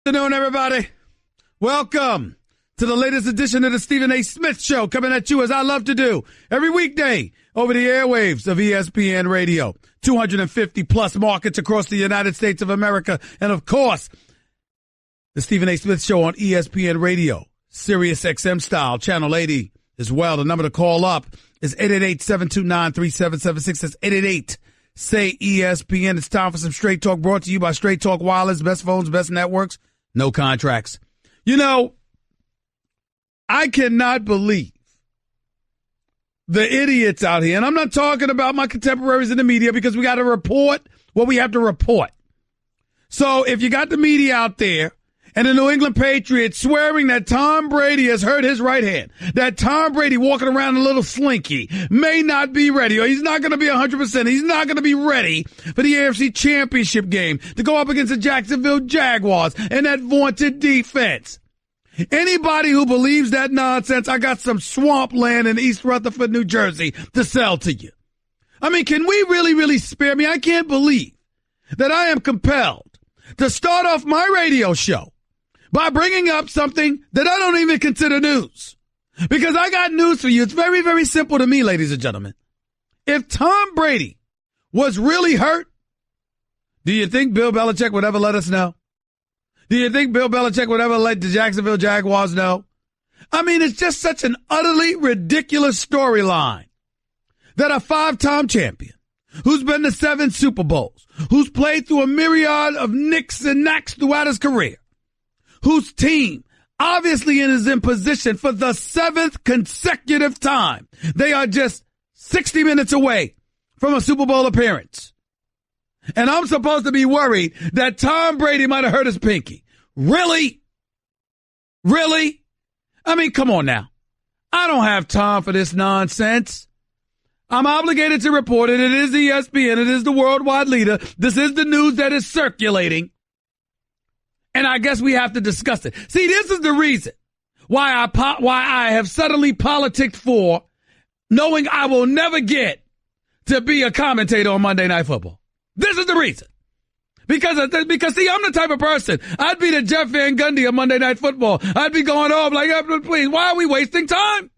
Good afternoon, everybody. Welcome to the latest edition of the Stephen A. Smith Show, coming at you as I love to do every weekday over the airwaves of ESPN Radio. 250 plus markets across the United States of America. And of course, the Stephen A. Smith Show on ESPN Radio, Sirius XM style, channel 80 as well. The number to call up is 888-729-3776. That's 888-SAY-ESPN. It's time for some Straight Talk, brought to you by Straight Talk Wireless. Best phones, best networks, no contracts. You know, I cannot believe the idiots out here, and I'm not talking about my contemporaries in the media because we got to report what we have to report. So if you got the media out there and the New England Patriots swearing that Tom Brady has hurt his right hand, that Tom Brady walking around a little slinky may not be ready, or he's not going to be 100%, he's not going to be ready for the AFC Championship game to go up against the Jacksonville Jaguars and that vaunted defense. Anybody who believes that nonsense, I got some swampland in East Rutherford, New Jersey to sell to you. I mean, can we really spare me? I can't believe that I am compelled to start off my radio show by bringing up something that I don't even consider news. Because I got news for you. It's very simple to me, ladies and gentlemen. If Tom Brady was really hurt, do you think Bill Belichick would ever let us know? Do you think Bill Belichick would ever let the Jacksonville Jaguars know? I mean, it's just such an utterly ridiculous storyline that a five-time champion who's been to 7 Super Bowls, who's played through a myriad of nicks and knacks throughout his career, whose team obviously is in position for the 7th consecutive time. They are just 60 minutes away from a Super Bowl appearance. And I'm supposed to be worried that Tom Brady might have hurt his pinky. Really? Really? I mean, come on now. I don't have time for this nonsense. I'm obligated to report it. It is ESPN. It is the worldwide leader. This is the news that is circulating. And I guess we have to discuss it. See, this is the reason why I have suddenly politicked for knowing I will never get to be a commentator on Monday Night Football. This is the reason. Because see, I'm the type of person, I'd be the Jeff Van Gundy of Monday Night Football. I'd be going off like, please, why are we wasting time?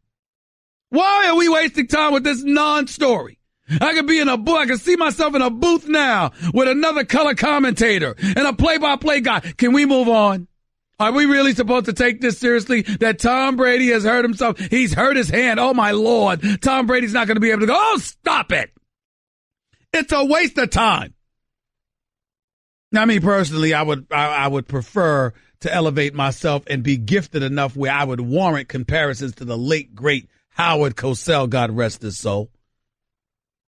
Why are we wasting time with this non-story? I could be in a booth. I can see myself in a booth now with another color commentator and a play-by-play guy. Can we move on? Are we really supposed to take this seriously? That Tom Brady has hurt himself. He's hurt his hand. Oh, my Lord. Tom Brady's not going to be able to go. Oh, stop it. It's a waste of time. Now, me personally, I would prefer to elevate myself and be gifted enough where I would warrant comparisons to the late, great Howard Cosell, God rest his soul.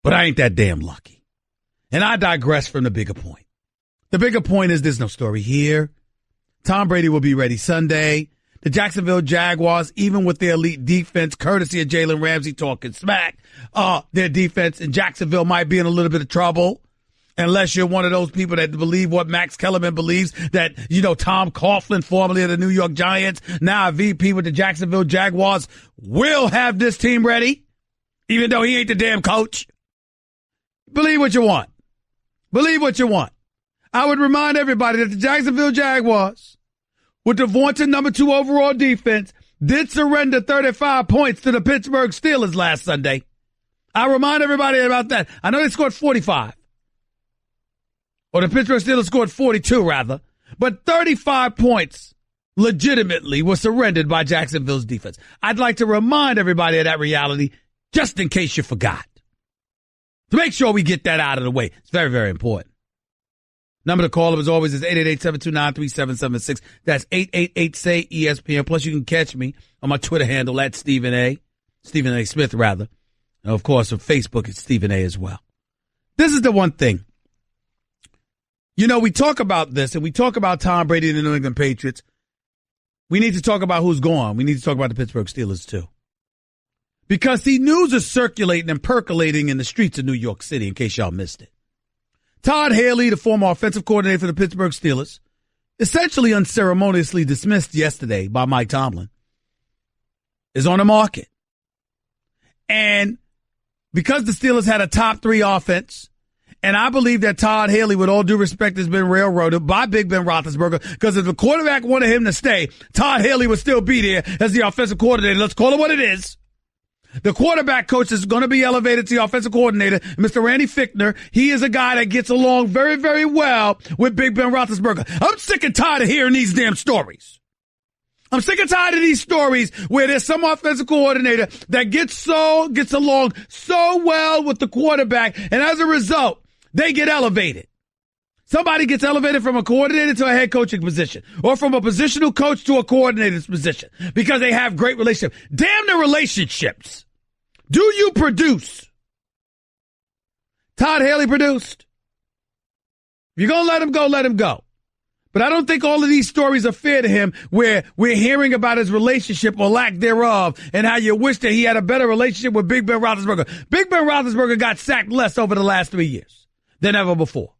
But I ain't that damn lucky. And I digress from the bigger point. The bigger point is there's no story here. Tom Brady will be ready Sunday. The Jacksonville Jaguars, even with their elite defense, courtesy of Jalen Ramsey talking smack, their defense in Jacksonville might be in a little bit of trouble. Unless you're one of those people that believe what Max Kellerman believes, that, you know, Tom Coughlin, formerly of the New York Giants, now a VP with the Jacksonville Jaguars, will have this team ready, even though he ain't the damn coach. Believe what you want. Believe what you want. I would remind everybody that the Jacksonville Jaguars, with the vaunted number 2 overall defense, did surrender 35 points to the Pittsburgh Steelers last Sunday. I remind everybody about that. I know they scored 45. Or the Pittsburgh Steelers scored 42, rather. But 35 points legitimately were surrendered by Jacksonville's defense. I'd like to remind everybody of that reality, just in case you forgot. To make sure we get that out of the way. It's very important. Number to call, as always, is 888-729-3776. That's 888-SAY-ESPN. Plus, you can catch me on my Twitter handle at Stephen A. Stephen A. Smith, rather. And, of course, on Facebook, it's Stephen A. as well. This is the one thing. You know, we talk about this, and we talk about Tom Brady and the New England Patriots. We need to talk about who's gone. We need to talk about the Pittsburgh Steelers, too. Because, see, news is circulating and percolating in the streets of New York City, in case y'all missed it. Todd Haley, the former offensive coordinator for the Pittsburgh Steelers, essentially unceremoniously dismissed yesterday by Mike Tomlin, is on the market. And because the Steelers had a top 3 offense, And I believe that Todd Haley, with all due respect, has been railroaded by Big Ben Roethlisberger, because if the quarterback wanted him to stay, Todd Haley would still be there as the offensive coordinator. Let's call it what it is. The quarterback coach is going to be elevated to the offensive coordinator, Mr. Randy Fichtner. He is a guy that gets along very, very well with Big Ben Roethlisberger. I'm sick and tired of hearing these damn stories. I'm sick and tired of these stories where there's some offensive coordinator that gets along so well with the quarterback, and as a result, they get elevated. Somebody gets elevated from a coordinator to a head coaching position, or from a positional coach to a coordinator's position, because they have great relationships. Damn the relationships. Do you produce? Todd Haley produced. If you're going to let him go, let him go. But I don't think all of these stories are fair to him, where we're hearing about his relationship or lack thereof, and how you wish that he had a better relationship with Big Ben Roethlisberger. Big Ben Roethlisberger got sacked less over the last 3 years than ever before.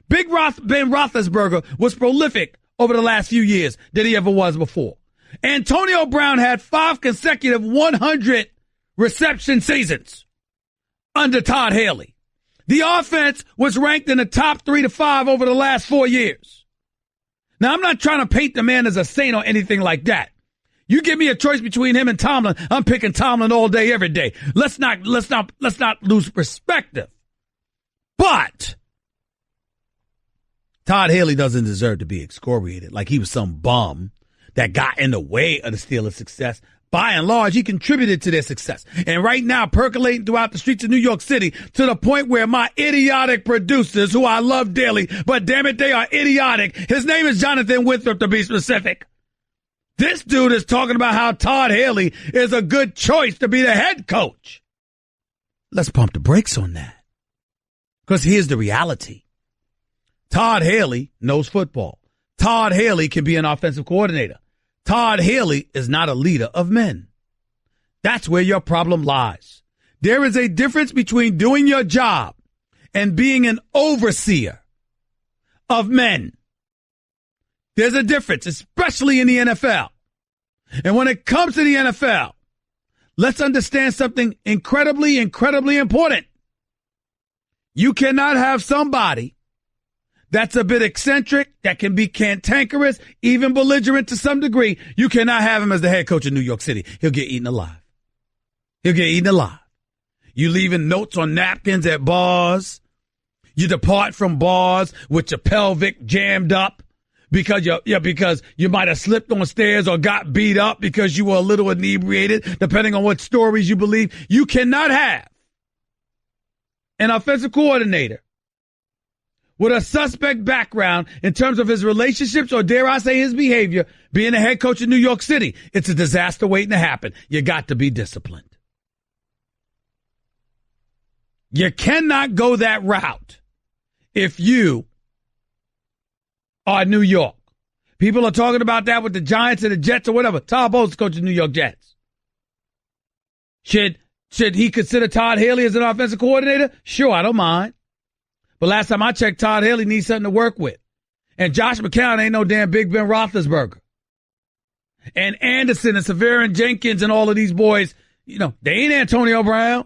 Ben Roethlisberger was prolific over the last few years than he ever was before. Antonio Brown had 5 consecutive 100 reception seasons under Todd Haley. The offense was ranked in the top 3 to 5 over the last 4 years. Now, I'm not trying to paint the man as a saint or anything like that. You give me a choice between him and Tomlin, I'm picking Tomlin all day, every day. Let's not lose perspective. But Todd Haley doesn't deserve to be excoriated like he was some bum that got in the way of the Steelers' success. By and large, he contributed to their success. And right now, percolating throughout the streets of New York City, to the point where my idiotic producers, who I love dearly, but damn it, they are idiotic. His name is Jonathan Winthrop, to be specific. This dude is talking about how Todd Haley is a good choice to be the head coach. Let's pump the brakes on that. Because here's the reality. Todd Haley knows football. Todd Haley can be an offensive coordinator. Todd Haley is not a leader of men. That's where your problem lies. There is a difference between doing your job and being an overseer of men. There's a difference, especially in the NFL. And when it comes to the NFL, let's understand something incredibly, incredibly important. You cannot have somebody that's a bit eccentric, that can be cantankerous, even belligerent to some degree. You cannot have him as the head coach of New York City. He'll get eaten alive. He'll get eaten alive. You leaving notes on napkins at bars. You depart from bars with your pelvic jammed up because you might have slipped on stairs or got beat up because you were a little inebriated, depending on what stories you believe. You cannot have an offensive coordinator with a suspect background in terms of his relationships, or dare I say his behavior, being a head coach in New York City. It's a disaster waiting to happen. You got to be disciplined. You cannot go that route if you are New York. People are talking about that with the Giants and the Jets or whatever. Todd Bowles coaching New York Jets. Should he consider Todd Haley as an offensive coordinator? Sure, I don't mind. But last time I checked, Todd Haley needs something to work with. And Josh McCown ain't no damn Big Ben Roethlisberger. And Anderson and Severin Jenkins and all of these boys, they ain't Antonio Brown.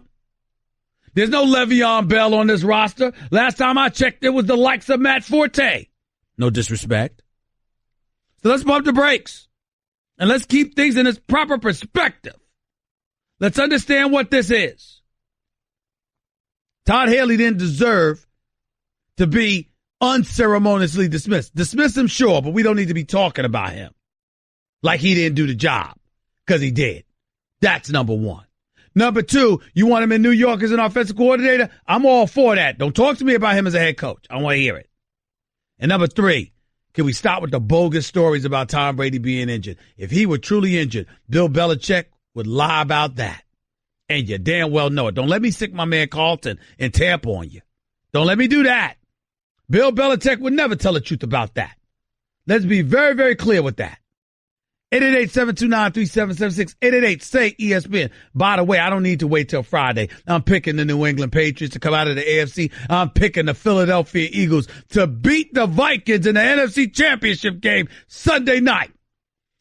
There's no Le'Veon Bell on this roster. Last time I checked, it was the likes of Matt Forte. No disrespect. So let's bump the brakes. And let's keep things in its proper perspective. Let's understand what this is. Todd Haley didn't deserve to be unceremoniously dismissed. Dismiss him, sure, but we don't need to be talking about him like he didn't do the job, because he did. That's number one. Number two, you want him in New York as an offensive coordinator? I'm all for that. Don't talk to me about him as a head coach. I want to hear it. And number three, can we stop with the bogus stories about Tom Brady being injured? If he were truly injured, Bill Belichick would lie about that. And you damn well know it. Don't let me stick my man Carlton in Tampa on you. Don't let me do that. Bill Belichick would never tell the truth about that. Let's be very, very clear with that. 888-729-3776. 888-SAY-ESPN. By the way, I don't need to wait till Friday. I'm picking the New England Patriots to come out of the AFC. I'm picking the Philadelphia Eagles to beat the Vikings in the NFC Championship game Sunday night.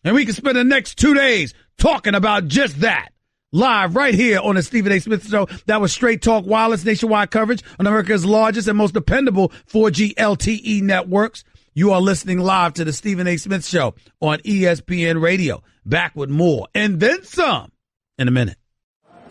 And we can spend the next 2 days talking about just that. live right here on the Stephen A. Smith Show. That was Straight Talk Wireless, nationwide coverage on America's largest and most dependable 4G LTE networks. You are listening live to the Stephen A. Smith Show on ESPN Radio. Back with more and then some in a minute.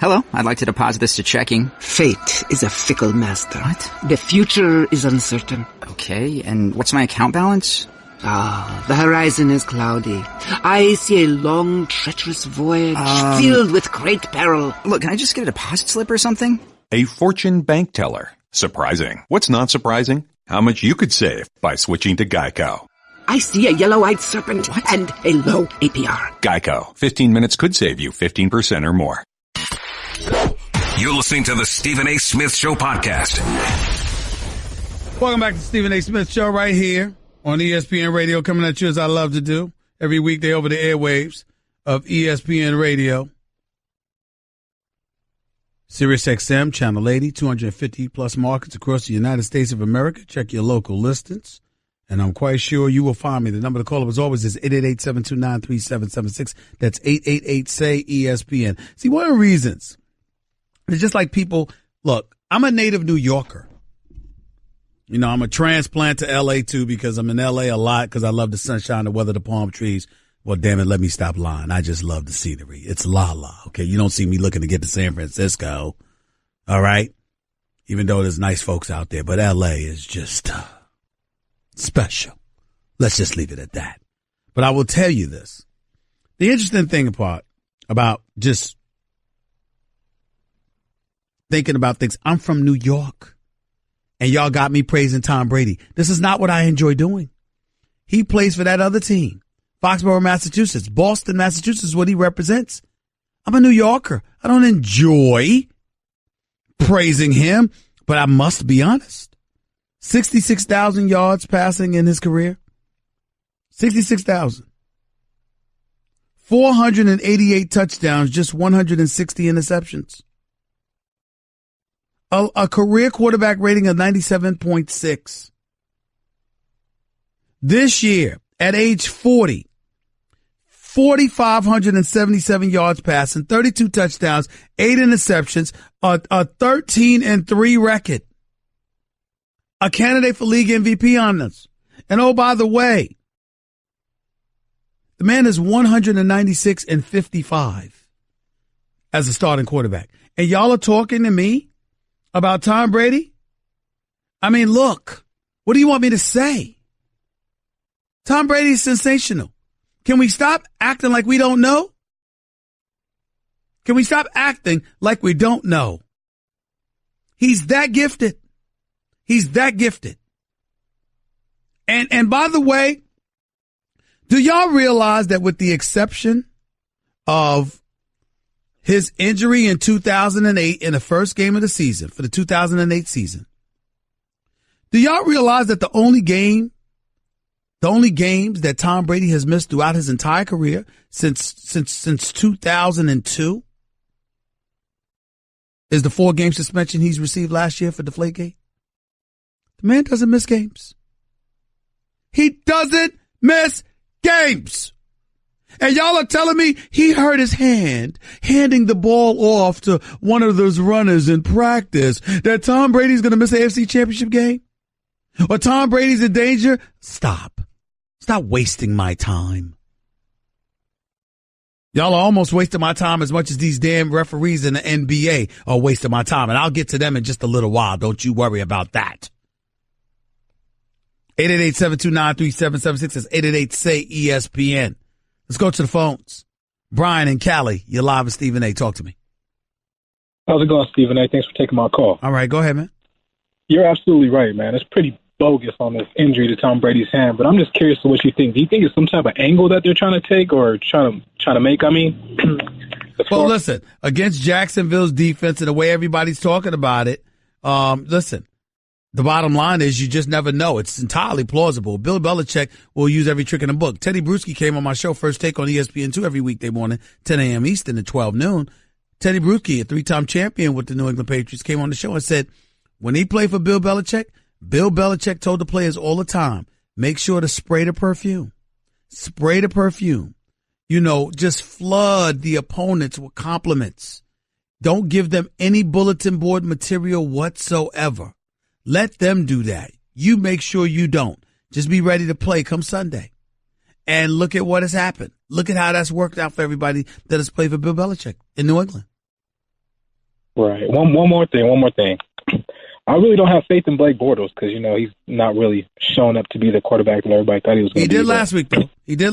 Hello, I'd like to deposit this to checking. Fate is a fickle master. What? The future is uncertain. Okay, and what's my account balance? The horizon is cloudy. I see a long, treacherous voyage filled with great peril. Look, can I just get a deposit slip or something? A fortune bank teller. Surprising. What's not surprising? How much you could save by switching to Geico. I see a yellow-eyed serpent and a low APR. Geico. 15 minutes could save you 15% or more. You're listening to the Stephen A. Smith Show podcast. Welcome back to the Stephen A. Smith Show right here on ESPN Radio, coming at you as I love to do every weekday over the airwaves of ESPN Radio. Sirius XM, Channel 80, 250-plus markets across the United States of America. Check your local listings, and I'm quite sure you will find me. The number to call, as always, is 888-729-3776. That's 888-SAY-ESPN. See, one of the reasons, it's just like people, look, I'm a native New Yorker. You know, I'm a transplant to L.A., too, because I'm in L.A. a lot because I love the sunshine, the weather, the palm trees. Well, damn it, let me stop lying. I just love the scenery. It's la-la, okay? You don't see me looking to get to San Francisco, all right? Even though there's nice folks out there, but L.A. is just special. Let's just leave it at that. But I will tell you this. The interesting thing about just thinking about things, I'm from New York, and y'all got me praising Tom Brady. This is not what I enjoy doing. He plays for that other team. Foxborough, Massachusetts. Boston, Massachusetts is what he represents. I'm a New Yorker. I don't enjoy praising him, but I must be honest. 66,000 yards passing in his career. 66,000. 488 touchdowns, just 160 interceptions. A career quarterback rating of 97.6. This year, at age 40, 4,577 yards passing, 32 touchdowns, 8 interceptions, a 13-3 record. A candidate for league MVP honors. And oh, by the way, the man is 196-55 as a starting quarterback. And y'all are talking to me about Tom Brady? I mean, look, what do you want me to say? Tom Brady is sensational. Can we stop acting like we don't know? Can we stop acting like we don't know? He's that gifted. He's that gifted. And by the way, do y'all realize that with the exception of his injury in 2008 in the first game of the season, for the 2008 season, do y'all realize that the only games that Tom Brady has missed throughout his entire career since 2002 is the 4-game suspension he's received last year for Deflategate? The man doesn't miss games. He doesn't miss games. And y'all are telling me he hurt his hand handing the ball off to one of those runners in practice, that Tom Brady's going to miss the AFC Championship game? Or Tom Brady's in danger? Stop. Stop wasting my time. Y'all are almost wasting my time as much as these damn referees in the NBA are wasting my time. And I'll get to them in just a little while. Don't you worry about that. 888-729-3776 is 888-SAY-ESPN. Let's go to the phones. Brian and Cali, you're live with Stephen A. Talk to me. How's it going, Stephen A? Thanks for taking my call. All right, go ahead, man. You're absolutely right, man. It's pretty bogus on this injury to Tom Brady's hand, but I'm just curious to what you think. Do you think it's some type of angle that they're trying to take or trying to make? I mean, well, listen, against Jacksonville's defense and the way everybody's talking about it, listen, the bottom line is you just never know. It's entirely plausible. Bill Belichick will use every trick in the book. Teddy Bruschi came on my show, First Take on ESPN2 every weekday morning, 10 a.m. Eastern to 12 noon. Teddy Bruschi, a 3-time champion with the New England Patriots, came on the show and said when he played for Bill Belichick told the players all the time, make sure to spray the perfume. Spray the perfume. just flood the opponents with compliments. Don't give them any bulletin board material whatsoever. Let them do that. You make sure you don't. Just be ready to play come Sunday. And look at what has happened. Look at how that's worked out for everybody that has played for Bill Belichick in New England. Right. One more thing. I really don't have faith in Blake Bortles because, he's not really shown up to be the quarterback that everybody thought he was going to be. He did last week, though. He did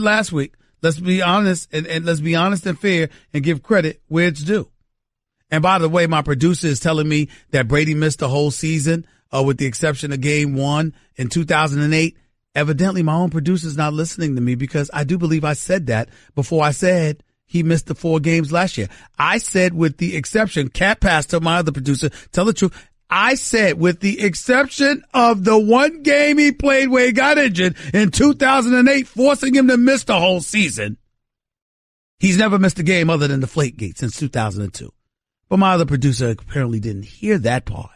last week. Let's be honest and let's be honest and fair and give credit where it's due. And by the way, my producer is telling me that Brady missed the whole season, with the exception of game 1 in 2008. Evidently, my own producer's not listening to me because I do believe I said that before I said he missed the 4 games last year. I said with the exception, Cat Pass to my other producer, tell the truth. I said with the exception of the one game he played where he got injured in 2008, forcing him to miss the whole season. He's never missed a game other than the Flakegate since 2002. But my other producer apparently didn't hear that part.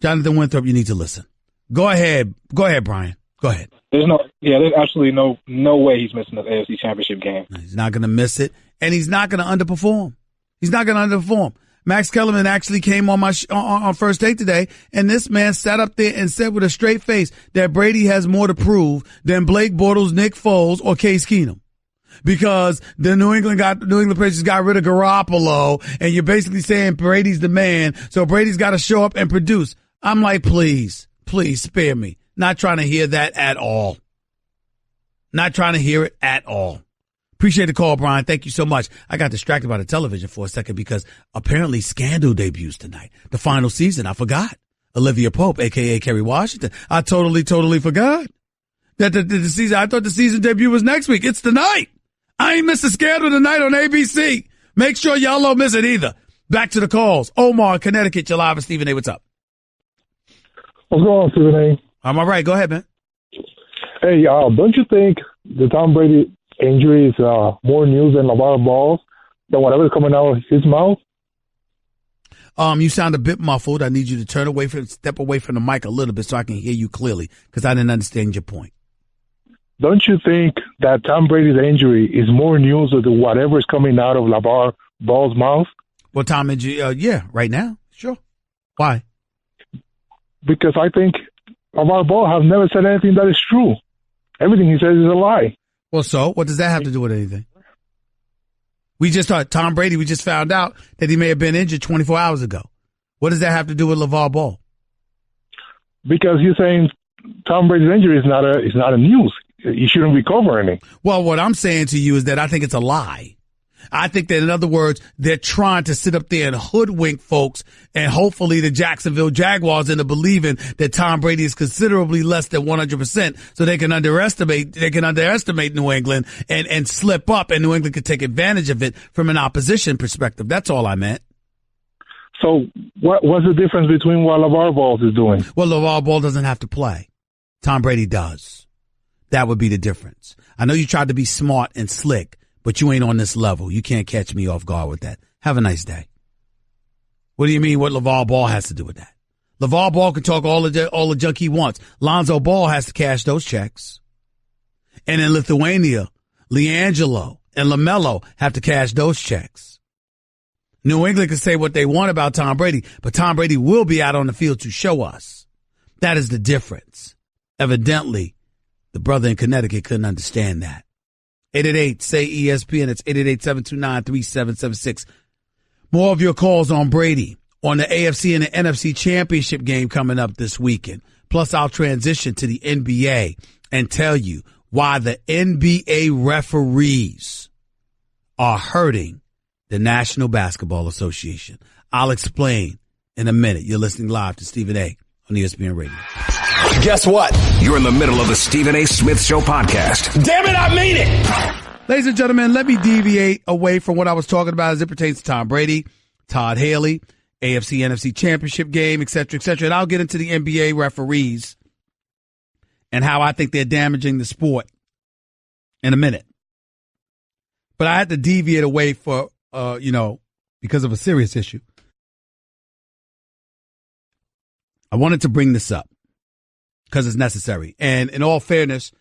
Jonathan Winthrop, you need to listen. Go ahead, Brian. Go ahead. There's absolutely no way he's missing the AFC Championship game. He's not going to miss it, and he's not going to underperform. Max Kellerman actually came on on First Take today, and this man sat up there and said with a straight face that Brady has more to prove than Blake Bortles, Nick Foles, or Case Keenum. Because the New England Patriots got rid of Garoppolo, and you're basically saying Brady's the man, so Brady's got to show up and produce. I'm like, please spare me. Not trying to hear that at all. Not trying to hear it at all. Appreciate the call, Brian. Thank you so much. I got distracted by the television for a second because apparently Scandal debuts tonight. The final season. I forgot. Olivia Pope, a.k.a. Kerry Washington. I totally forgot that the season. I thought the season debut was next week. It's tonight. I ain't missing Scandal tonight on ABC. Make sure y'all don't miss it either. Back to the calls. Omar, Connecticut, you're live with Stephen A. What's up? What's going on, Stephen A? I'm all right. Go ahead, man. Hey, don't you think the Tom Brady injury is more news than LeVar Ball's, than whatever's coming out of his mouth? You sound a bit muffled. I need you to step away from the mic a little bit so I can hear you clearly because I didn't understand your point. Don't you think that Tom Brady's injury is more news than whatever's coming out of LeVar Ball's mouth? Well, Tom injury, yeah, right now, sure. Why? Because I think LeVar Ball has never said anything that is true. Everything he says is a lie. Well, so what does that have to do with anything? We just found out that he may have been injured 24 hours ago. What does that have to do with LeVar Ball? Because you're saying Tom Brady's injury is not a news. You shouldn't be covering it. Well, what I'm saying to you is that I think it's a lie. I think that, in other words, they're trying to sit up there and hoodwink folks and hopefully the Jacksonville Jaguars into believing that Tom Brady is considerably less than 100% so they can underestimate New England and slip up, and New England could take advantage of it from an opposition perspective. That's all I meant. So what's the difference between what LeVar Ball is doing? Well, LeVar Ball doesn't have to play. Tom Brady does. That would be the difference. I know you tried to be smart and slick, but you ain't on this level. You can't catch me off guard with that. Have a nice day. What do you mean what LeVar Ball has to do with that? LeVar Ball can talk all the junk he wants. Lonzo Ball has to cash those checks. And in Lithuania, LiAngelo and LaMelo have to cash those checks. New England can say what they want about Tom Brady, but Tom Brady will be out on the field to show us. That is the difference. Evidently, the brother in Connecticut couldn't understand that. 888-SAY-ESPN. It's 888-729-3776. More of your calls on Brady, on the AFC and the NFC championship game coming up this weekend. Plus, I'll transition to the NBA and tell you why the NBA referees are hurting the National Basketball Association. I'll explain in a minute. You're listening live to Stephen A. on ESPN Radio. Guess what? You're in the middle of the Stephen A. Smith Show podcast. Damn it, I mean it! Ladies and gentlemen, let me deviate away from what I was talking about as it pertains to Tom Brady, Todd Haley, AFC, NFC championship game, et cetera, and I'll get into the NBA referees and how I think they're damaging the sport in a minute. But I had to deviate away because of a serious issue. I wanted to bring this up because it's necessary. And in all fairness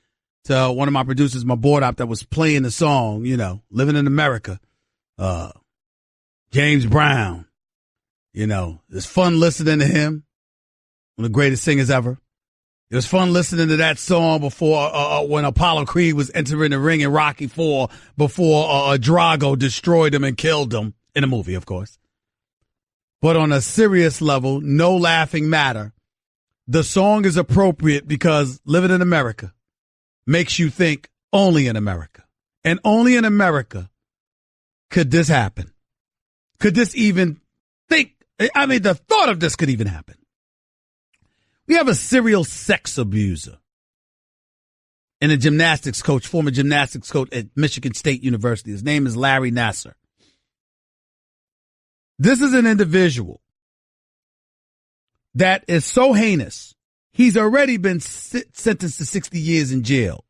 to one of my producers, my board op that was playing the song, Living in America. James Brown, it's fun listening to him. One of the greatest singers ever. It was fun listening to that song before when Apollo Creed was entering the ring in Rocky IV before Drago destroyed him and killed him in a movie, of course. But on a serious level, no laughing matter. The song is appropriate because Living in America makes you think only in America. And only in America could this happen. Could this even the thought of this could even happen. We have a serial sex abuser and a gymnastics coach, former gymnastics coach at Michigan State University. His name is Larry Nassar. This is an individual that is so heinous. He's already been sentenced to 60 years in jail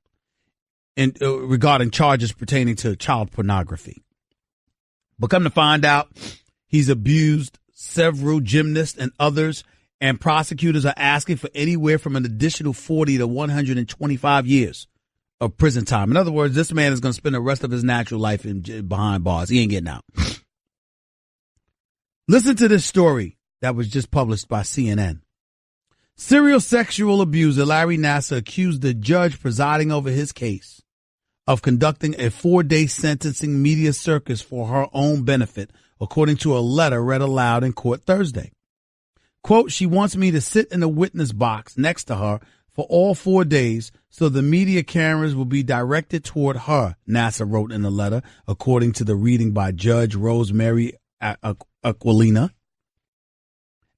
regarding charges pertaining to child pornography. But come to find out, he's abused several gymnasts and others, and prosecutors are asking for anywhere from an additional 40 to 125 years of prison time. In other words, this man is going to spend the rest of his natural life behind bars. He ain't getting out. Listen to this story that was just published by CNN. Serial sexual abuser Larry Nassar accused the judge presiding over his case of conducting a 4-day sentencing media circus for her own benefit, according to a letter read aloud in court Thursday. Quote, she wants me to sit in the witness box next to her for all 4 days so the media cameras will be directed toward her, Nassar wrote in the letter, according to the reading by Judge Rosemary Aquilina.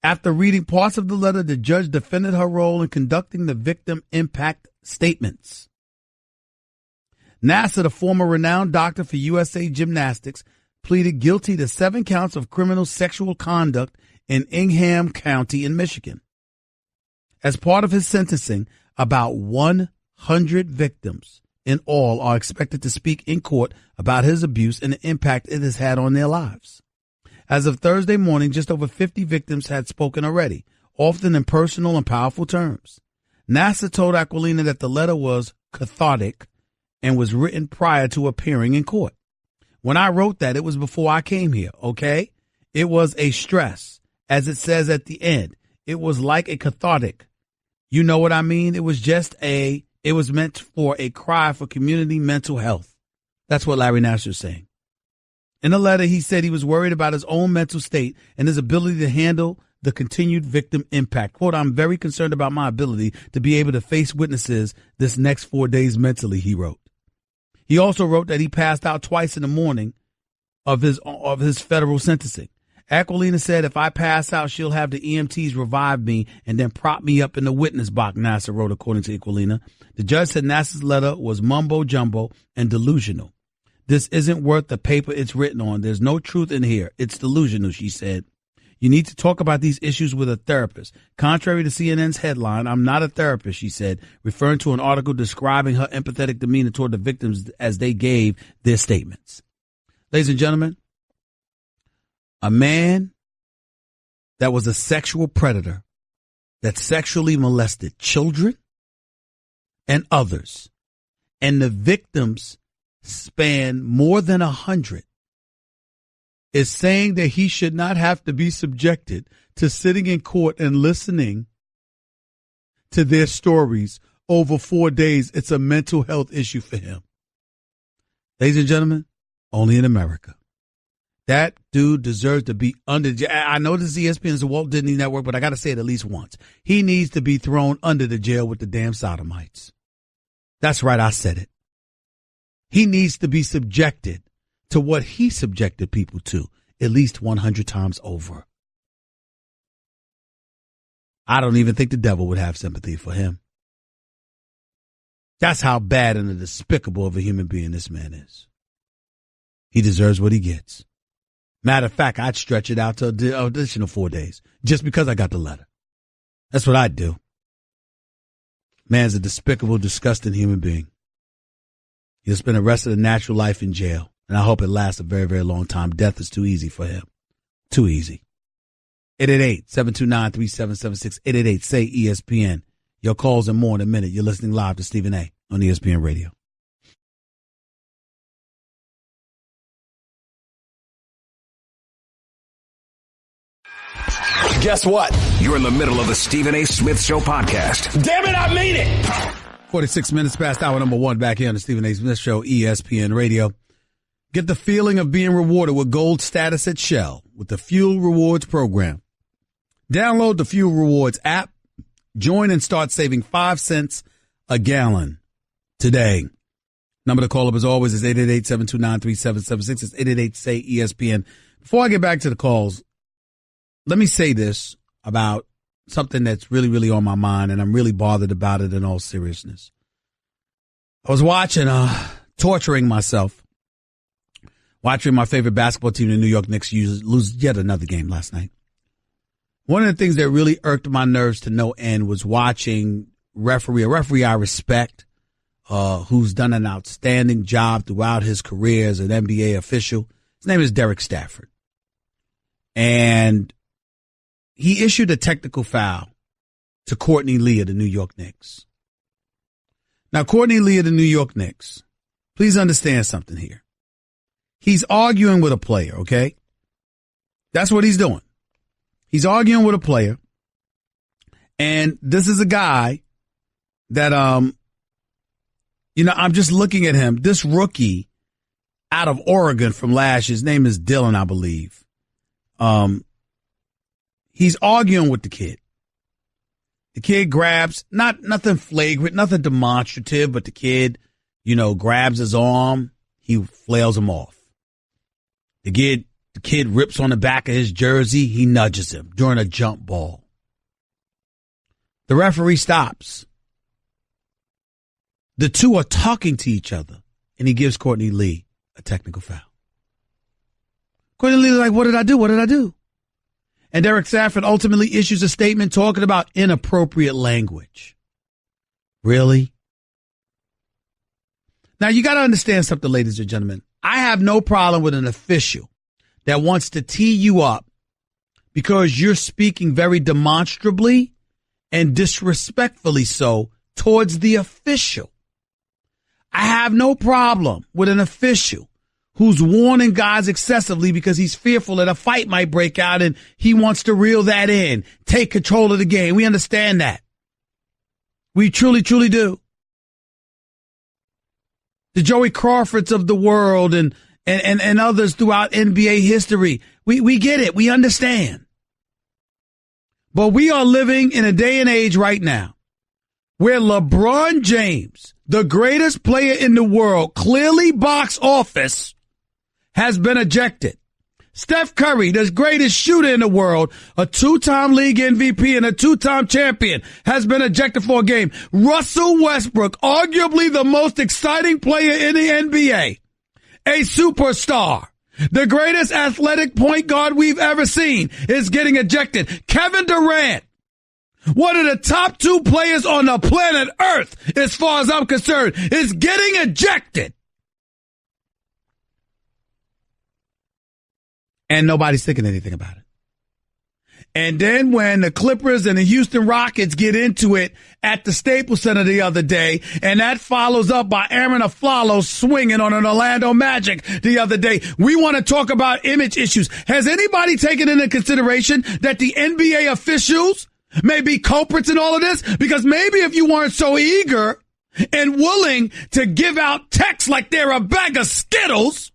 After reading parts of the letter, the judge defended her role in conducting the victim impact statements. Nassar, the former renowned doctor for USA Gymnastics, pleaded guilty to 7 counts of criminal sexual conduct in Ingham County in Michigan. As part of his sentencing, about 100 victims in all are expected to speak in court about his abuse and the impact it has had on their lives. As of Thursday morning, just over 50 victims had spoken already, often in personal and powerful terms. Nassar told Aquilina that the letter was cathartic and was written prior to appearing in court. When I wrote that, it was before I came here, okay? It was a stress. As it says at the end, it was like a cathartic. You know what I mean? It was meant for a cry for community mental health. That's what Larry Nassar is saying. In the letter, he said he was worried about his own mental state and his ability to handle the continued victim impact. Quote, I'm very concerned about my ability to be able to face witnesses this next 4 days mentally, he wrote. He also wrote that he passed out twice in the morning of his federal sentencing. Aquilina said, if I pass out, she'll have the EMTs revive me and then prop me up in the witness box, Nassar wrote, according to Aquilina. The judge said Nassar's letter was mumbo jumbo and delusional. This isn't worth the paper it's written on. There's no truth in here. It's delusional, she said. You need to talk about these issues with a therapist. Contrary to CNN's headline, I'm not a therapist, she said, referring to an article describing her empathetic demeanor toward the victims as they gave their statements. Ladies and gentlemen, a man that was a sexual predator that sexually molested children and others, and the victims span more than 100, is saying that he should not have to be subjected to sitting in court and listening to their stories over 4 days. It's a mental health issue for him. Ladies and gentlemen, only in America. That dude deserves to be under. I know this ESPN is a Walt Disney Network, but I got to say it at least once. He needs to be thrown under the jail with the damn sodomites. That's right, I said it. He needs to be subjected to what he subjected people to at least 100 times over. I don't even think the devil would have sympathy for him. That's how bad and despicable of a human being this man is. He deserves what he gets. Matter of fact, I'd stretch it out to an additional 4 days just because I got the letter. That's what I'd do. Man's a despicable, disgusting human being. He'll spend the rest of the natural life in jail, and I hope it lasts a very, very long time. Death is too easy for him. Too easy. 888-729-3776. 888-SAY-ESPN. Your calls in more in a minute. You're listening live to Stephen A. on ESPN Radio. Guess what? You're in the middle of the Stephen A. Smith Show podcast. Damn it, I mean it! 46 minutes past hour number 1 back here on the Stephen A. Smith Show, ESPN Radio. Get the feeling of being rewarded with gold status at Shell with the Fuel Rewards program. Download the Fuel Rewards app, join and start saving 5 cents a gallon today. Number to call up as always is 888-729-3776. It's 888-SAY-ESPN. Before I get back to the calls, let me say this about something that's really, really on my mind, and I'm really bothered about it in all seriousness. I was watching, torturing myself, watching my favorite basketball team, the New York Knicks, lose yet another game last night. One of the things that really irked my nerves to no end was watching a referee I respect, who's done an outstanding job throughout his career as an NBA official. His name is Derek Stafford. And he issued a technical foul to Courtney Lee of the New York Knicks. Now, Courtney Lee of the New York Knicks, please understand something here. He's arguing with a player, okay? That's what he's doing. He's arguing with a player. And this is a guy that, I'm just looking at him. This rookie out of Oregon from last year, his name is Dylan, I believe. He's arguing with the kid. The kid grabs, nothing flagrant, nothing demonstrative, but the kid, grabs his arm. He flails him off. The kid rips on the back of his jersey. He nudges him during a jump ball. The referee stops. The two are talking to each other, and he gives Courtney Lee a technical foul. Courtney Lee is like, what did I do? What did I do? And Derek Stafford ultimately issues a statement talking about inappropriate language. Really? Now, you got to understand something, ladies and gentlemen. I have no problem with an official that wants to tee you up because you're speaking very demonstrably and disrespectfully so towards the official. I have no problem with an official who's warning guys excessively because he's fearful that a fight might break out and he wants to reel that in, take control of the game. We understand that. We truly, truly do. The Joey Crawfords of the world and others throughout NBA history. We get it. We understand. But we are living in a day and age right now where LeBron James, the greatest player in the world, clearly box office, has been ejected. Steph Curry, the greatest shooter in the world, a 2-time league MVP and a 2-time champion, has been ejected for a game. Russell Westbrook, arguably the most exciting player in the NBA, a superstar, the greatest athletic point guard we've ever seen, is getting ejected. Kevin Durant, one of the top 2 players on the planet Earth, as far as I'm concerned, is getting ejected. And nobody's thinking anything about it. And then when the Clippers and the Houston Rockets get into it at the Staples Center the other day, and that follows up by Aaron Aflalo swinging on an Orlando Magic the other day, we want to talk about image issues. Has anybody taken into consideration that the NBA officials may be culprits in all of this? Because maybe if you weren't so eager and willing to give out texts like they're a bag of Skittles,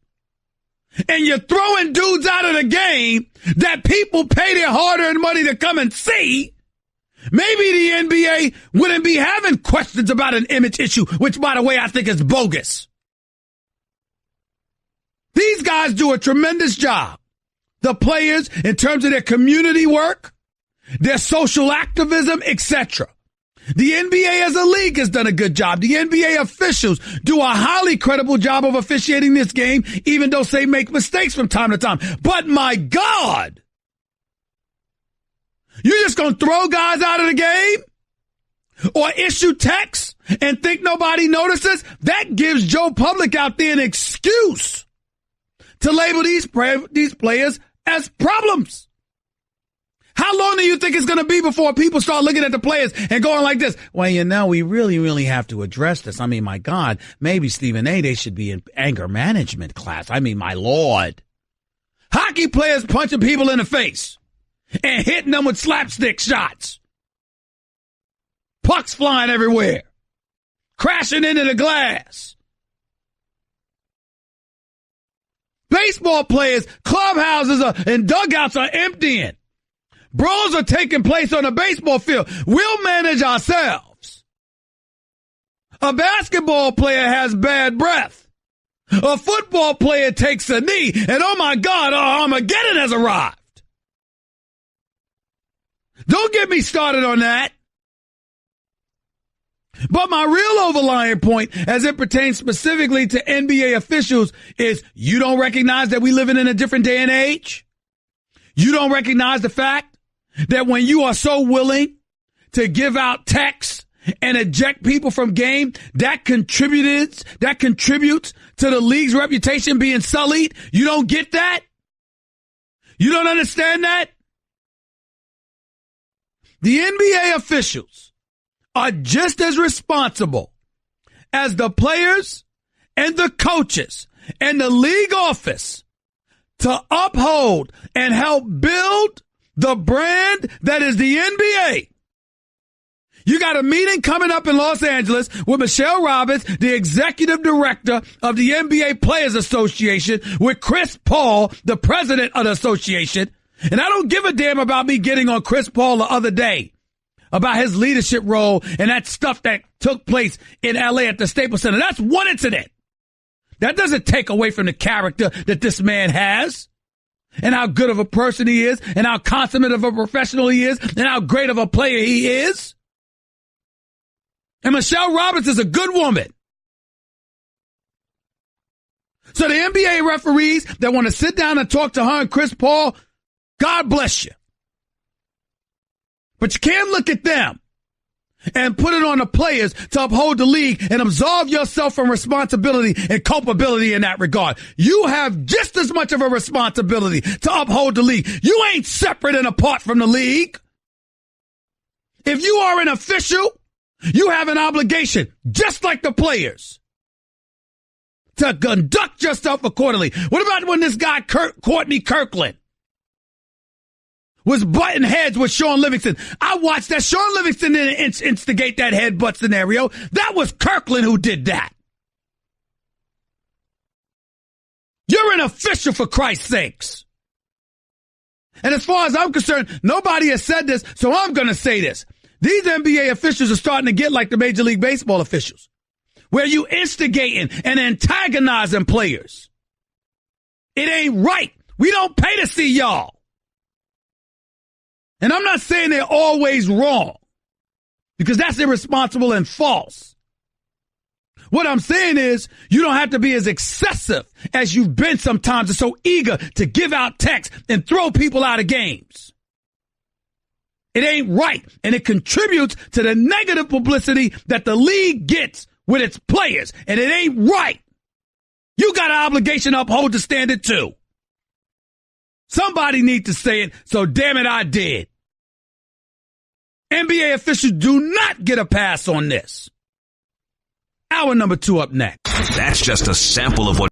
and you're throwing dudes out of the game that people pay their hard-earned money to come and see, maybe the NBA wouldn't be having questions about an image issue, which, by the way, I think is bogus. These guys do a tremendous job. The players, in terms of their community work, their social activism, etc. The NBA as a league has done a good job. The NBA officials do a highly credible job of officiating this game, even though they make mistakes from time to time. But my God, you're just going to throw guys out of the game or issue texts and think nobody notices? That gives Joe Public out there an excuse to label these players as problems. How long do you think it's going to be before people start looking at the players and going like this? Well, we really, really have to address this. I mean, my God, maybe Stephen A., they should be in anger management class. I mean, my Lord. Hockey players punching people in the face and hitting them with slapstick shots. Pucks flying everywhere. Crashing into the glass. Baseball players, clubhouses and dugouts are emptying. Brawls are taking place on the baseball field. We'll manage ourselves. A basketball player has bad breath. A football player takes a knee, and oh my God, Armageddon has arrived. Don't get me started on that. But my real overlying point, as it pertains specifically to NBA officials, is you don't recognize that we live in a different day and age? You don't recognize the fact that when you are so willing to give out texts and eject people from game, that contributes to the league's reputation being sullied? You don't get that? You don't understand that? The NBA officials are just as responsible as the players and the coaches and the league office to uphold and help build the brand that is the NBA. You got a meeting coming up in Los Angeles with Michelle Roberts, the executive director of the NBA Players Association, with Chris Paul, the president of the association. And I don't give a damn about me getting on Chris Paul the other day about his leadership role and that stuff that took place in LA at the Staples Center. That's one incident. That doesn't take away from the character that this man has and how good of a person he is and how consummate of a professional he is and how great of a player he is. And Michelle Roberts is a good woman. So the NBA referees that want to sit down and talk to her and Chris Paul, God bless you. But you can't look at them and put it on the players to uphold the league and absolve yourself from responsibility and culpability in that regard. You have just as much of a responsibility to uphold the league. You ain't separate and apart from the league. If you are an official, you have an obligation, just like the players, to conduct yourself accordingly. What about when this guy, Courtney Kirkland, was butting heads with Sean Livingston? I watched that. Sean Livingston didn't instigate that headbutt scenario. That was Kirkland who did that. You're an official, for Christ's sakes. And as far as I'm concerned, nobody has said this, so I'm going to say this. These NBA officials are starting to get like the Major League Baseball officials, where you instigating and antagonizing players. It ain't right. We don't pay to see y'all. And I'm not saying they're always wrong, because that's irresponsible and false. What I'm saying is you don't have to be as excessive as you've been sometimes and so eager to give out texts and throw people out of games. It ain't right, and it contributes to the negative publicity that the league gets with its players, and it ain't right. You got an obligation to uphold the standard too. Somebody need to say it, so damn it, I did. NBA officials do not get a pass on this. Hour number 2 up next. That's just a sample of what